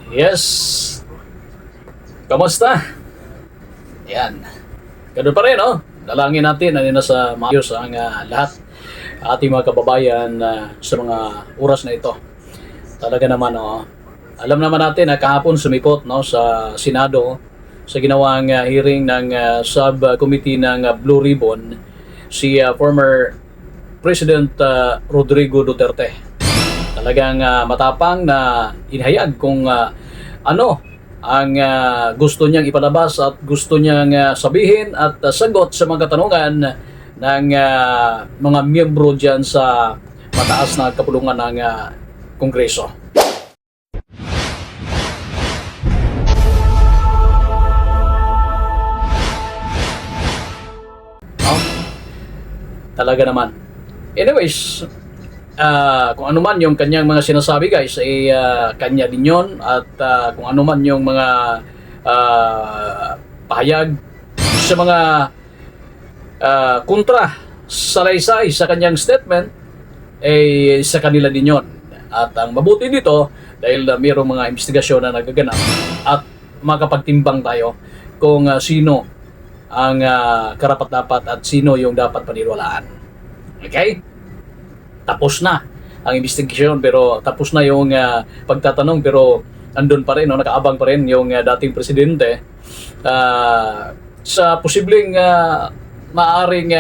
Yes. Kamusta? Yan. Ganun pa rin, no? Dalangin natin na nasa maayos ang lahat ating mga kababayan sa mga oras na ito. Talaga naman, no? Alam naman natin na kahapon sumipot, no, sa Senado sa ginawang hearing ng subcommittee ng Blue Ribbon si former President Rodrigo Duterte. Talagang matapang na inihayag kung ano ang gusto niyang ipalabas at gusto niyang sabihin at sagot sa mga katanungan ng mga miyembro dyan sa mataas na kapulungan ng Kongreso. Talaga naman. Anyways, kung ano man yung kanyang mga sinasabi guys, ay kanya din yun. At kung ano man yung mga pahayag sa mga kontra salaysay sa kanyang statement, ay sa kanila din yun. At ang mabuti dito, dahil mayroong mga investigasyon na nagaganap at makapagtimbang tayo kung sino ang karapat-dapat at sino yung dapat paniwalaan. Okay? Tapos na ang investigasyon, pero tapos na yung pagtatanong, pero andun pa rin, no, nakaabang pa rin yung dating presidente sa posibleng maaring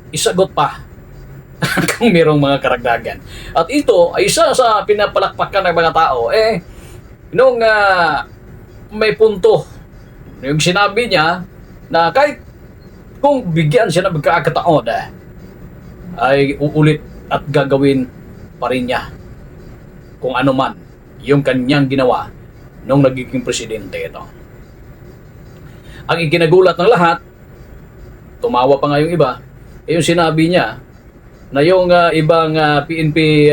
isagot pa kung mayroong mga karagdagan. At ito ay isa sa pinapalakpakan ng mga tao. Nung may punto yung sinabi niya na kahit kung bigyan siya ng pagkakataon ay uulit at gagawin pa rin niya kung ano man yung kanyang ginawa nung nagiging presidente ito. Ang ikinagulat ng lahat, tumawa pa nga yung iba, yung sinabi niya na yung ibang PNP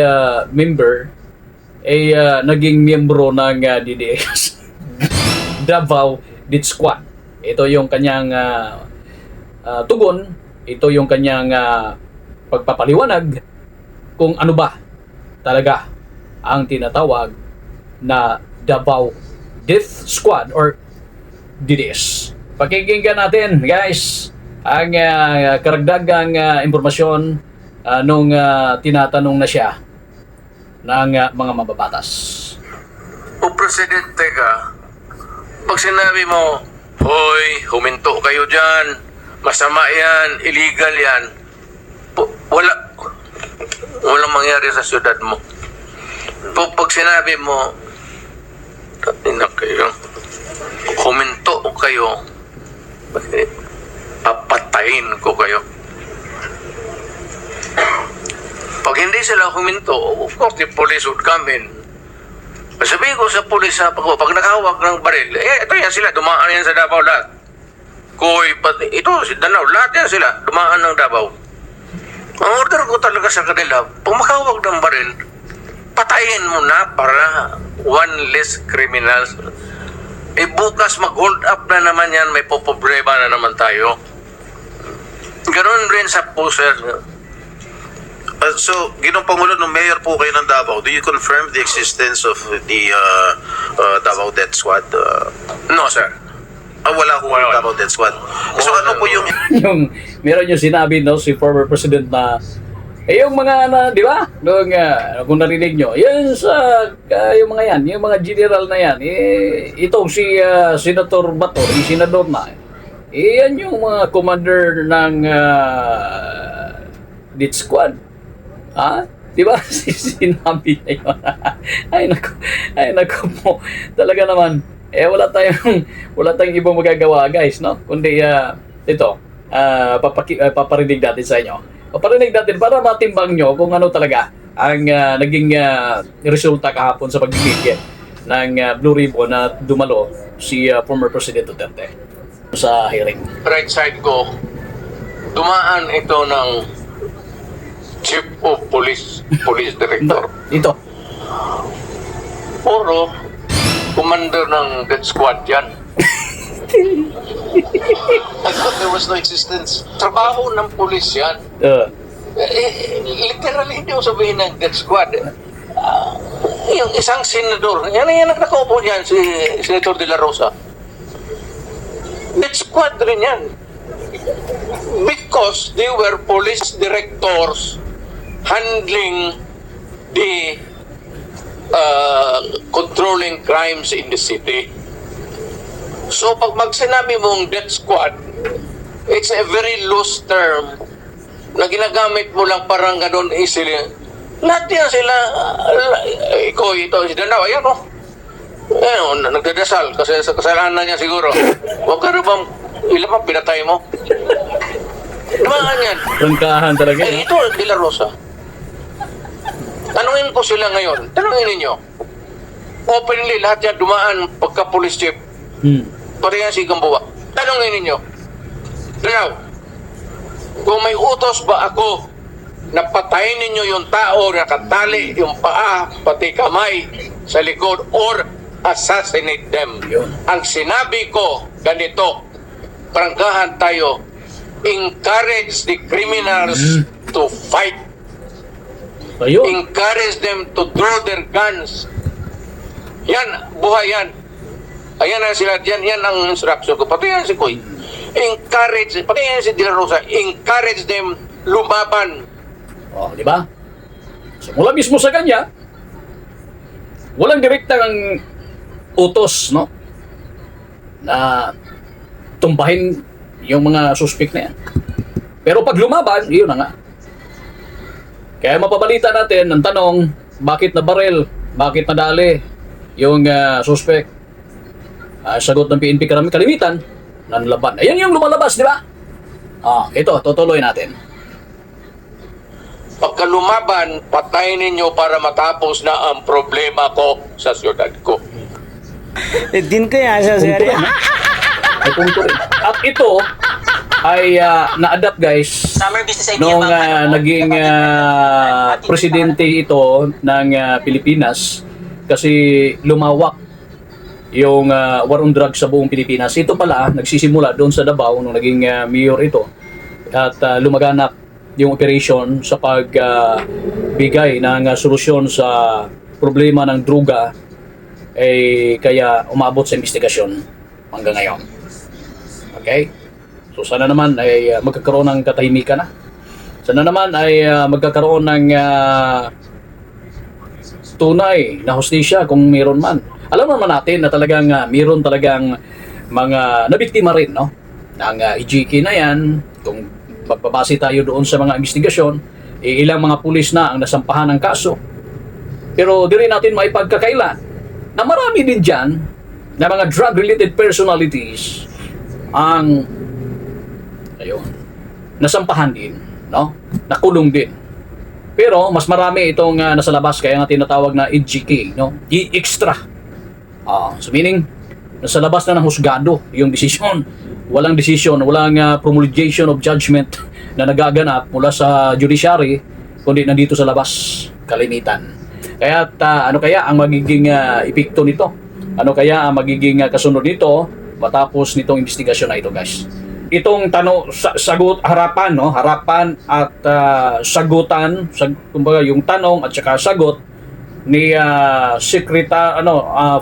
member ay naging miyembro ng DDS Davao Death Squad. Ito yung kanyang tugon, ito yung kanyang pagpapaliwanag kung ano ba talaga ang tinatawag na Davao Death Squad or DDS. Pakikinggan natin guys ang karagdagang impormasyon nung tinatanong na siya ng mga mababatas. O presidente ka, pag sinabi mo, hoy, huminto kayo dyan, masama yan, illegal yan, walang mangyari sa syudad mo. Pag sinabi mo, ina kayo, huminto kayo, papatayin ko kayo. Pag hindi sila huminto, of course, the police would come in. Sabihin ko sa police, pag nakahawak ng baril, ito yan sila, dumaan yan sa Davao lahat. Koy, pati, ito, si Danao, lahat yan sila, dumaan ng Davao. Ang order ko talaga sa kanila, pag makahawak ng baril, patayin mo na para one less criminals. Bukas mag-hold up na naman yan, may poproblema na naman tayo. Ganon rin sa pusher. So, Ginong Pangulo, nung mayor po kayo ng Davao, do you confirm the existence of the Davao Death Squad? No, sir. Wala po yung Davao Death Squad. So, ano po yung... Meron yung sinabi, no, si former president na yung mga di ba? Kung narinig nyo, yan sa yung mga yan, yung mga general na yan, itong si Senator Bato, senador na, yan yung mga commander ng Death Squad. Ha? Di ba? Sinabi niya yun. Ay naku po. Talaga naman, wala tayong ibang magagawa, guys, no? Kundi ito, paparinig natin sa inyo. Paparinig natin para matimbang nyo kung ano talaga ang naging resulta kahapon sa pagiging ng Blue Ribbon na dumalo si former President Duterte sa hearing. Right side ko, dumaan ito ng Chief of Police Director. Ito. Puro, commander ng Death Squad yan. I thought there was no existence. Trabaho ng pulis yan. Literally, hindi mo sabihin ng Death Squad. yung isang senador, yan nakaupo niyan, si Senator De La Rosa. Death squad rin yan. Because they were police directors handling the controlling crimes in the city. So pag sinabi mong death squad, it's a very loose term na ginagamit mo lang parang ganun easily. Lahat yan sila, ito, si Danao, ayan o. Ayan, nagdadasal kasi sa kasalanan niya siguro. Huwag ka rin bang, ilan bang pinatay mo? Dumaan yan. Rangkahan talaga. Eh, ito, De La Rosa. Tanungin ko sila ngayon. Tanungin ninyo. Openly, lahat yan dumaan pagka-police chief. Pati yan si Gamboa. Tanungin ninyo. Now, kung may utos ba ako na patayin ninyo yung tao na katali yung paa, pati kamay sa likod, or assassinate them. Yun. Ang sinabi ko, ganito, prangkahan tayo, encourage the criminals to fight. Ayun. Encourage them to draw their guns. Yan, buhay yan. Ayan na sila, yan ang instruction ko. Pati yan si Koy. Encourage, pati yan si De La Rosa, encourage them lumaban. Oh, di ba? So, mula mismo sa kanya, walang direktang utos, no? Na tumbahin yung mga suspect na yan. Pero pag lumaban, yun na nga. Kaya mapabalita natin ang tanong, bakit na baril, bakit nadali yung suspect? Sagot ng PNP kalimitan, nanlaban. Ayan yung lumalabas, di ba? Ito, tutuloy natin. Pagka lumaban, patayin ninyo para matapos na ang problema ko sa syudad ko. दिन ko yan siya, sir. Punto rin, may punto rin. At ito ay na-adapt guys Summer business idea nung ba? naging presidente ito ng Pilipinas kasi lumawak yung war on drugs sa buong Pilipinas. Ito pala nagsisimula doon sa Davao nung naging mayor ito at lumaganap yung operation sa pagbigay ng solusyon sa problema ng droga kaya umabot sa investigasyon hanggang ngayon. Okay? So sana naman ay magkakaroon ng katahimikan na. Sana naman ay magkakaroon ng tunay na hustisya kung mayroon man. Alam naman natin na talagang mayroon talagang mga nabiktima rin, no? Ng EJK na yan, kung magbabase tayo doon sa mga investigasyon, ilang mga pulis na ang nasampahan ng kaso. Pero di rin natin maipagkakaila na marami din dyan na mga drug-related personalities ang nasampahan din, no? Nakulong din. Pero mas marami itong nasa labas kaya nga tinatawag na EJK, no? E-extra. So meaning, nasa labas na ng husgado yung desisyon. Walang desisyon, walang promulgation of judgment na nagaganap mula sa judiciary, kundi nandito sa labas, kalimitan. Kaya ano kaya ang magiging epekto nito? Ano kaya ang magiging kasunod nito matapos nitong investigasyon na ito, guys? Itong tanong, sagot, harapan, no? Harapan at sagutan, kumbaga yung tanong at saka sagot ni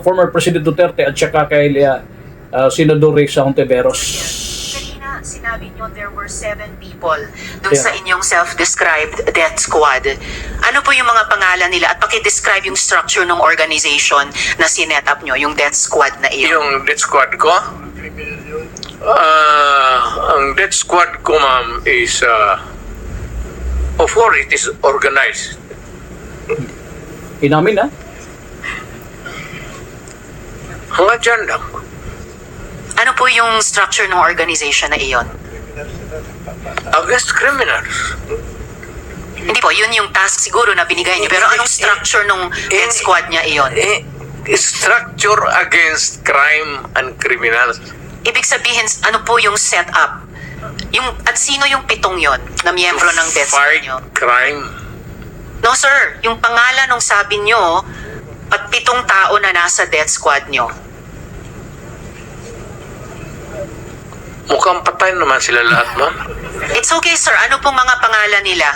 former President Duterte at saka kay Senador Risa Hontiveros. Kanina, sinabi nyo there were 7 people dun sa inyong self-described death squad. Ano po yung mga pangalan nila at pakidescribe yung structure ng organization na sinet up nyo, yung death squad na iyon? Yung death squad ko? Ang death squad ko, ma'am, is of course it is organized. Inamin na. Hanggang dyan lang. Ano po yung structure ng organization na iyon? Against criminals. Hindi po, yun yung task siguro na binigay niyo. Pero anong structure ng death squad niya iyon? Structure against crime and criminals. Ibig sabihin, ano po yung setup? At sino yung 7 yon na miyembro ng death squad Fight niyo? crime. No sir, yung pangalan ng sabi niyo at 7 tao na nasa death squad niyo. Mukhang patay naman sila lahat, ma'am. It's okay sir, ano pong mga pangalan nila?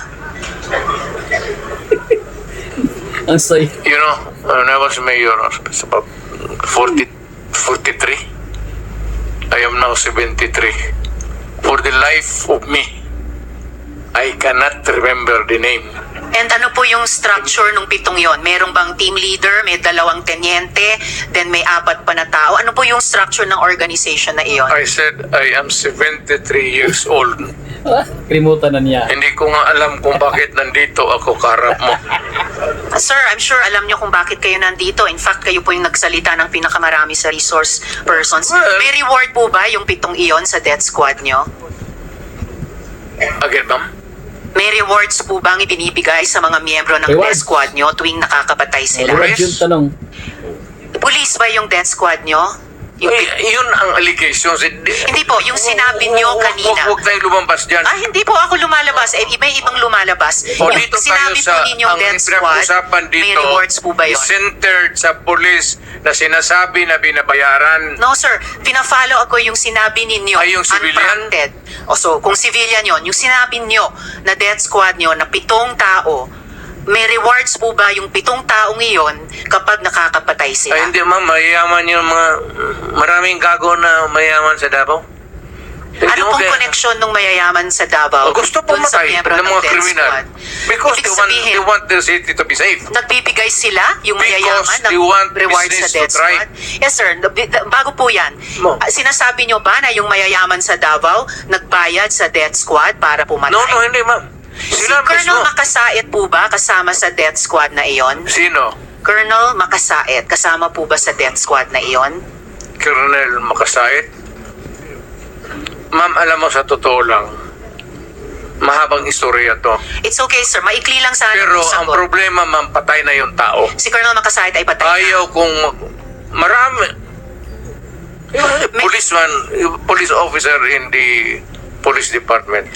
Ang say. You know, when I was mayor, it's about 43. I am now 73. For the life of me, I cannot remember the name. And ano po yung structure ng 7 yon? Merong bang team leader, may 2 tenyente, then may 4 pa na tao? Ano po yung structure ng organization na iyon? I said I am 73 years old. Kalimutan na niya. Hindi ko nga alam kung bakit nandito ako kaharap mo. Sir, I'm sure alam niyo kung bakit kayo nandito. In fact, kayo po yung nagsalita ng pinakamarami sa resource persons. Well- May reward po ba yung 7 iyon sa death squad niyo? Again, ma'am? May rewards po bang ibinibigay sa mga miyembro ng Rewards? death squad niyo tuwing nakakapatay sila? Rewards yung tanong. Police ba yung death squad niyo? Yung, Yun ang allegations. hindi po, yung sinabi niyo kanina. Huwag tayong lumabas dyan. Ah, hindi po ako lumalabas. May ibang lumalabas. O Yung dito tayo sinabi sa, po ninyong ang death squad, pinag-usapan may dito rewards po ba yun? is centered sa police na sinasabi na binabayaran. No, sir. Pina-follow ako yung sinabi ninyo. Ay, yung civilian? Unprompted. O so, kung civilian yon, yung sinabi nyo na death squad nyo na 7 tao, may rewards po ba yung 7 taong iyon kapag nakakapatay sila? Ay, hindi ma'am, mayayaman yung mga maraming gago na mayayaman sa Davao. Hindi Ano mo pong kaya- connection ng mayayaman sa Davao? Gusto dun sa pumatay miyembro ng mga death kriminal. squad? Because Ibig they sabihin, want the city to be safe. nagbibigay sila yung Because mayayaman ng they want rewards sa business to death thrive. squad? Yes, sir. Bago po yan, Mo. sinasabi nyo ba na yung mayayaman sa Davao nagbayad sa death squad para pumatay? No, hindi ma'am. Si Sila Colonel mismo. Makasait po ba kasama sa death squad na iyon? Sino? Colonel Makasait, kasama po ba sa death squad na iyon? Colonel Makasait? Ma'am, alam mo sa totoo lang, mahabang istorya to. It's okay, sir. Maikli lang sana Pero ang ang sagot. problema, ma'am, patay na yung tao. Si Colonel Makasait ay patay na. Ayaw kong marami. Police officer in the police department.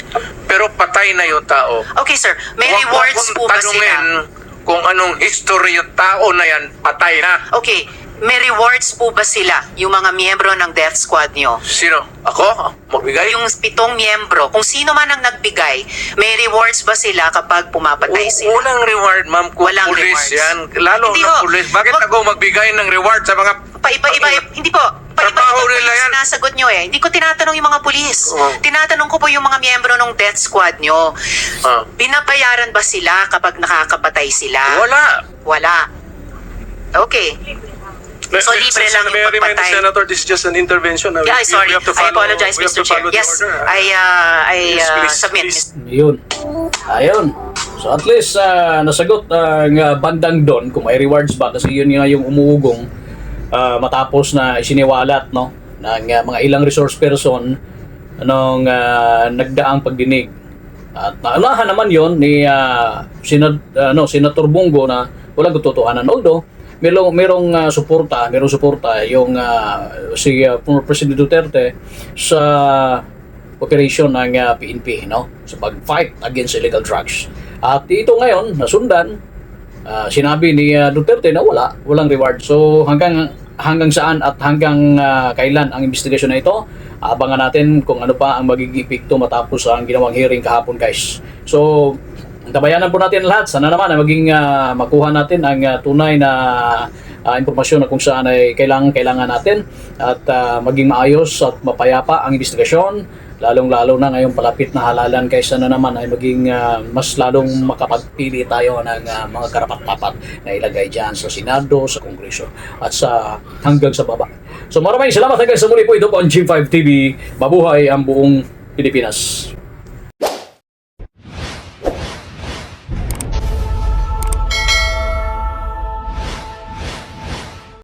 Pero patay na yung tao. Okay, sir. May Huwag mo rewards akong po ba tanungin sila? kung anong history yung tao na yan, patay na. Okay. May rewards po ba sila, yung mga miyembro ng death squad nyo? Sino? Ako? Magbigay? Yung 7 miyembro, kung sino man ang nagbigay, may rewards ba sila kapag pumapatay sila? Walang reward, ma'am, kung Walang police rewards. yan. Lalo Hindi na ho. police. Bakit Wag- ako magbigay ng reward sa mga... Paiba-iba, hindi po. Paiba-iba Trabaho po nila yung yan. sinasagot nyo eh. Hindi ko tinatanong yung mga pulis. Oh. Tinatanong ko po yung mga miyembro ng death squad nyo. Ah. Binabayaran ba sila kapag nakakapatay sila? Wala. Wala. Okay. So, libre lang yung pagpatay. Senator, this is just an intervention. Yeah, sorry. We have to I follow- apologize, we have Mr. to Chair. follow the Yes, order. I Yes, please, submit. please. Yun. Ayun. So at least nasagot ang bandang doon kung may rewards ba kasi yun nga yung umuugong matapos na isiniwalat no ng mga ilang resource person nung nagdaang pagdinig. At naalahan naman yon ni Senator Bongo na walang katotohanan. Although merong suporta yung si former President Duterte sa operation ng PNP no sa pag-fight against illegal drugs. At ito ngayon nasundan sinabi ni Duterte na walang reward. So hanggang saan at hanggang kailan ang investigasyon na ito, abangan natin kung ano pa ang magiging epekto matapos ang ginawang hearing kahapon, guys. So tabayanan po natin lahat. Sana naman na maging makuha natin ang tunay na impormasyon na kung saan ay kailangan natin at maging maayos at mapayapa ang investigasyon, lalong-lalo na ngayong palapit na halalan kaysa na naman ay maging mas lalong makapagpili tayo ng mga karapat-dapat na ilagay dyan sa Senado, sa Kongreso at sa hanggang sa baba. So maraming salamat hanggang sa muli po. Ito po ang G5 TV. Mabuhay ang buong Pilipinas.